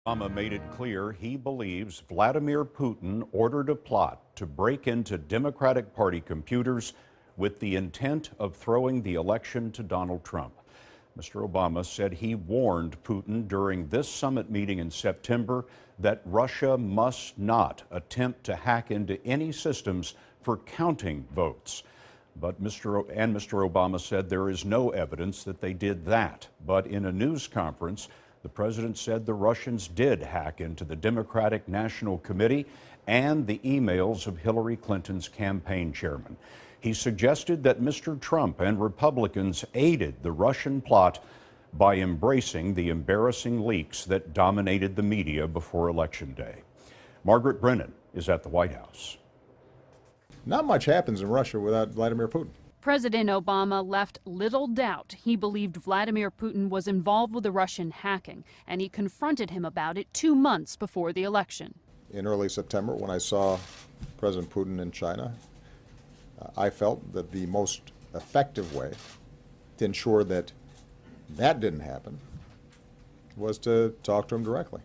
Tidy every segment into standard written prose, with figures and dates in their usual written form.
Obama made it clear he believes Vladimir Putin ordered a plot to break into Democratic Party computers with the intent of throwing the election to Donald Trump. Mr. Obama said he warned Putin during this summit meeting in September that Russia must not attempt to hack into any systems for counting votes. But Mr. Obama said there is no evidence that they did that. But in a news conference, the president said the Russians did hack into the Democratic National Committee and the emails of Hillary Clinton's campaign chairman. He suggested that Mr. Trump and Republicans aided the Russian plot by embracing the embarrassing leaks that dominated the media before Election Day. Margaret Brennan is at the White House. Not much happens in Russia without Vladimir Putin. President Obama left little doubt he believed Vladimir Putin was involved with the Russian hacking, and he confronted him about it 2 months before the election. In early September, when I saw President Putin in China, I felt that the most effective way to ensure that that didn't happen was to talk to him directly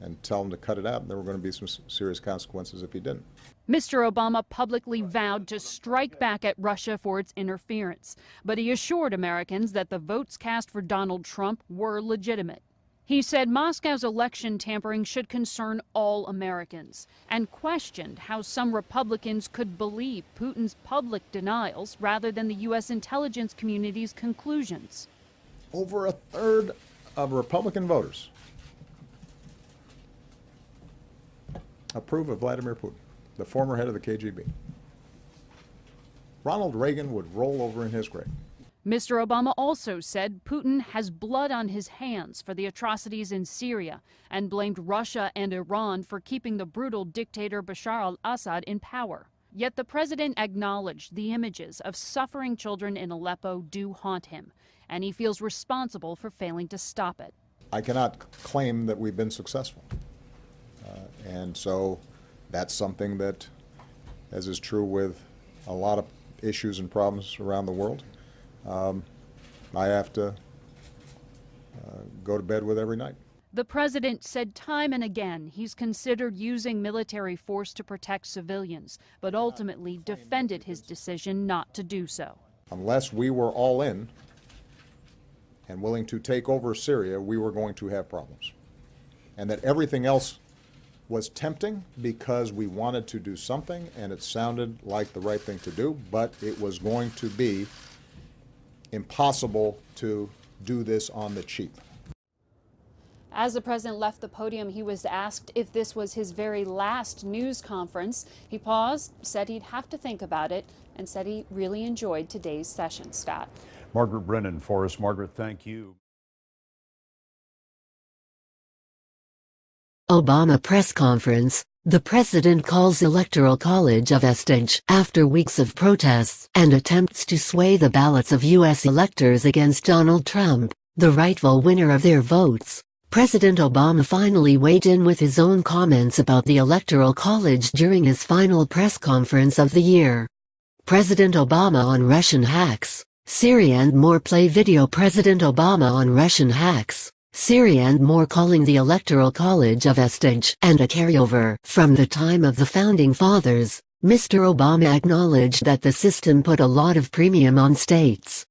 and tell him to cut it out, and there were going to be some serious consequences if he didn't. Mr. Obama publicly vowed to strike back at Russia for its interference, but he assured Americans that the votes cast for Donald Trump were legitimate. He said Moscow's election tampering should concern all Americans, and questioned how some Republicans could believe Putin's public denials rather than the U.S. intelligence community's conclusions. Over a third of Republican voters approve of Vladimir Putin, the former head of the KGB. Ronald Reagan would roll over in his grave. Mr. Obama also said Putin has blood on his hands for the atrocities in Syria and blamed Russia and Iran for keeping the brutal dictator Bashar al-Assad in power. Yet the president acknowledged the images of suffering children in Aleppo do haunt him, and he feels responsible for failing to stop it. I cannot claim that we've been successful. And so that's something that, as is true with a lot of issues and problems around the world, I have to go to bed with every night. The president said time and again he's considered using military force to protect civilians, but ultimately defended his decision not to do so. Unless we were all in and willing to take over Syria, we were going to have problems. And that everything else was tempting because we wanted to do something and it sounded like the right thing to do, but it was going to be impossible to do this on the cheap. As the president left the podium, he was asked if this was his very last news conference. He paused, said he'd have to think about it, and said he really enjoyed today's session. Scott. Margaret Brennan for us. Margaret, thank you. Obama press conference. The president calls Electoral College a vestige after weeks of protests and attempts to sway the ballots of U.S. electors against Donald Trump, the rightful winner of their votes. President Obama finally weighed in with his own comments about the Electoral College during his final press conference of the year. President Obama on Russian hacks, Syria and more. Play video. President Obama on Russian hacks, Syria and more, calling the Electoral College a vestige and a carryover from the time of the Founding Fathers. Mr. Obama acknowledged that the system put a lot of premium on states.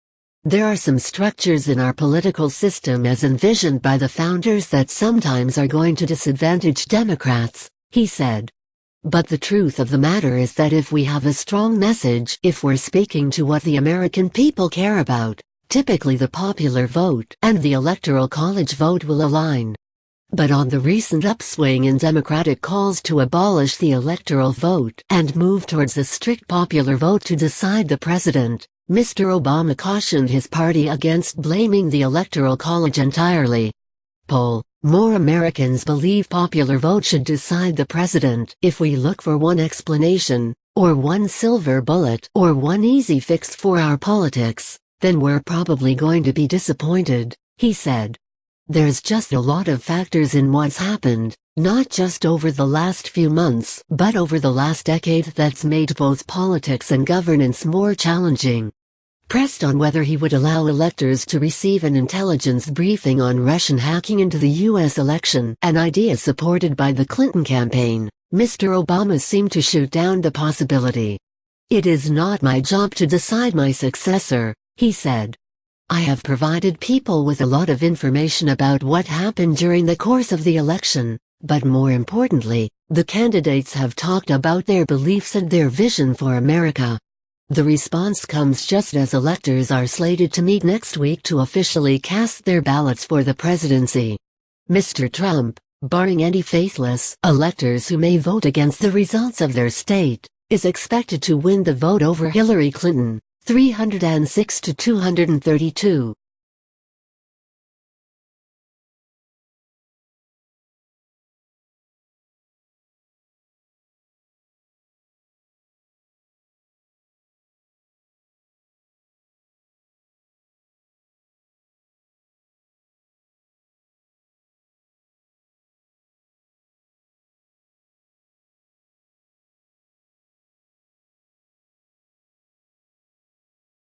There are some structures in our political system as envisioned by the founders that sometimes are going to disadvantage Democrats, he said. But the truth of the matter is that if we have a strong message, if we're speaking to what the American people care about, typically the popular vote and the Electoral College vote will align. But on the recent upswing in Democratic calls to abolish the electoral vote and move towards a strict popular vote to decide the president, Mr. Obama cautioned his party against blaming the Electoral College entirely. Poll: more Americans believe popular vote should decide the president. If we look for one explanation, or one silver bullet, or one easy fix for our politics, then we're probably going to be disappointed, he said. There's just a lot of factors in what's happened, not just over the last few months, but over the last decade that's made both politics and governance more challenging. Pressed on whether he would allow electors to receive an intelligence briefing on Russian hacking into the U.S. election, an idea supported by the Clinton campaign, Mr. Obama seemed to shoot down the possibility. "It is not my job to decide my successor," he said. "I have provided people with a lot of information about what happened during the course of the election, but more importantly, the candidates have talked about their beliefs and their vision for America." The response comes just as electors are slated to meet next week to officially cast their ballots for the presidency. Mr. Trump, barring any faithless electors who may vote against the results of their state, is expected to win the vote over Hillary Clinton, 306 to 232.